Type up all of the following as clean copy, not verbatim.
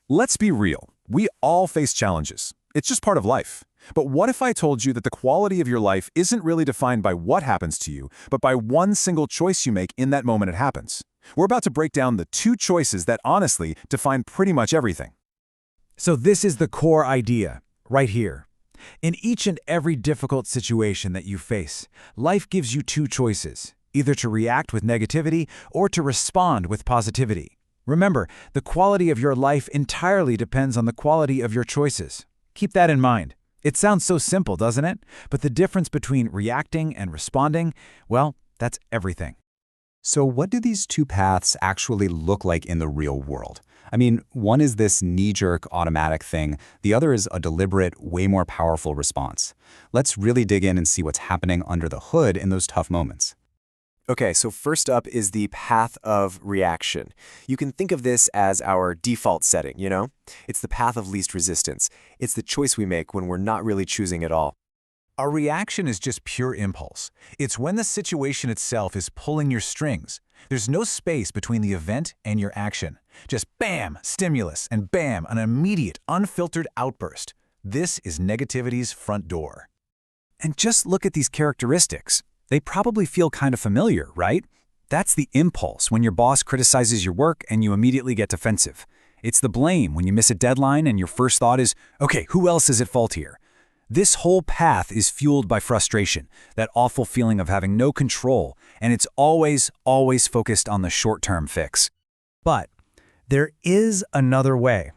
Let's be real. We all face challenges. It's just part of life. But what if I told you that the quality of your life isn't really defined by what happens to you, but by one single choice you make in that moment it happens? We're about to break down the two choices that honestly define pretty much everything. So this is the core idea, right here. In each and every difficult situation that you face, life gives you two choices, either to react with negativity or to respond with positivity. Remember, the quality of your life entirely depends on the quality of your choices. Keep that in mind. It sounds so simple, doesn't it? But the difference between reacting and responding, well, that's everything. So what do these two paths actually look like in the real world? I mean, one is this knee-jerk automatic thing. The other is a deliberate, way more powerful response. Let's really dig in and see what's happening under the hood in those tough moments. Okay, so first up is the path of reaction. You can think of this as our default setting, you know? It's the path of least resistance. It's the choice we make when we're not really choosing at all. A reaction is just pure impulse. It's when the situation itself is pulling your strings. There's no space between the event and your action. Just bam, stimulus, and bam, an immediate, unfiltered outburst. This is negativity's front door. And just look at these characteristics. They probably feel kind of familiar, right? That's the impulse when your boss criticizes your work and you immediately get defensive. It's the blame when you miss a deadline and your first thought is, okay, who else is at fault here? This whole path is fueled by frustration, that awful feeling of having no control, and it's always focused on the short-term fix. But there is another way.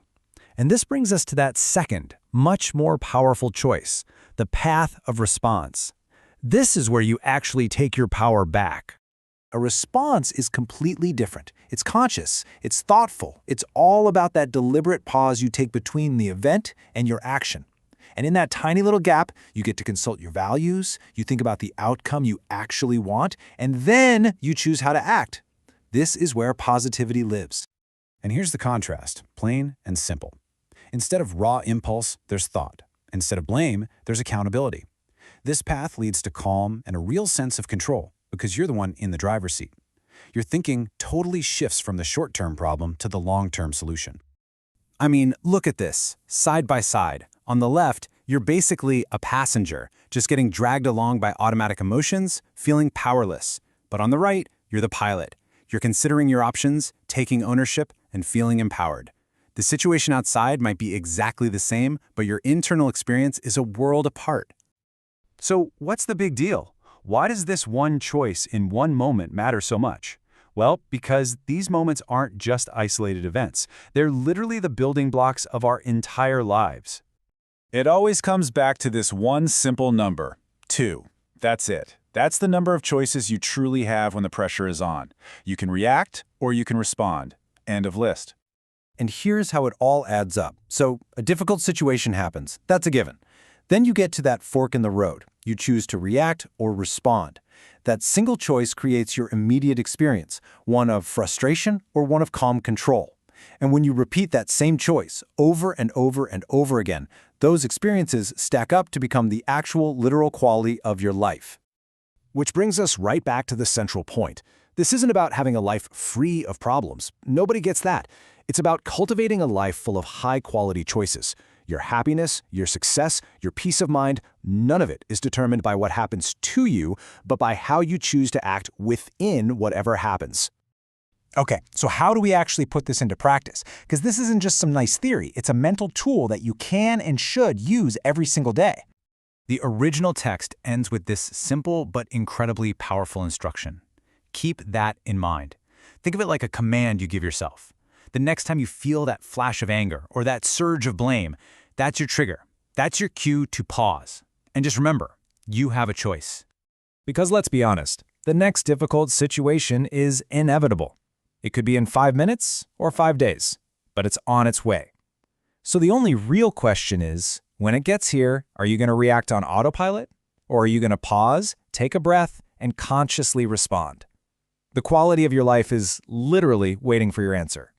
And this brings us to that second, much more powerful choice, the path of response. This is where you actually take your power back. A response is completely different. It's conscious, it's thoughtful, it's all about that deliberate pause you take between the event and your action. And in that tiny little gap, you get to consult your values, you think about the outcome you actually want, and then you choose how to act. This is where positivity lives. And here's the contrast, plain and simple. Instead of raw impulse, there's thought. Instead of blame, there's accountability. This path leads to calm and a real sense of control because you're the one in the driver's seat. Your thinking totally shifts from the short-term problem to the long-term solution. I mean, look at this, side by side. On the left, you're basically a passenger, just getting dragged along by automatic emotions, feeling powerless. But on the right, you're the pilot. You're considering your options, taking ownership, and feeling empowered. The situation outside might be exactly the same, but your internal experience is a world apart. So what's the big deal? Why does this one choice in one moment matter so much? Well, because these moments aren't just isolated events. They're literally the building blocks of our entire lives. It always comes back to this one simple number, 2. That's it. That's the number of choices you truly have when the pressure is on. You can react or you can respond. End of list. And here's how it all adds up. So a difficult situation happens. That's a given. Then you get to that fork in the road. You choose to react or respond. That single choice creates your immediate experience, one of frustration or one of calm control. And when you repeat that same choice over and over and over again, those experiences stack up to become the actual literal quality of your life. Which brings us right back to the central point. This isn't about having a life free of problems. Nobody gets that. It's about cultivating a life full of high-quality choices. Your happiness, your success, your peace of mind, none of it is determined by what happens to you, but by how you choose to act within whatever happens. Okay, so how do we actually put this into practice? Because this isn't just some nice theory. It's a mental tool that you can and should use every single day. The original text ends with this simple but incredibly powerful instruction. Keep that in mind. Think of it like a command you give yourself. The next time you feel that flash of anger or that surge of blame, that's your trigger. That's your cue to pause. And just remember, you have a choice. Because let's be honest, the next difficult situation is inevitable. It could be in 5 minutes or 5 days, but it's on its way. So the only real question is, when it gets here, are you going to react on autopilot? Or are you going to pause, take a breath, and consciously respond? The quality of your life is literally waiting for your answer.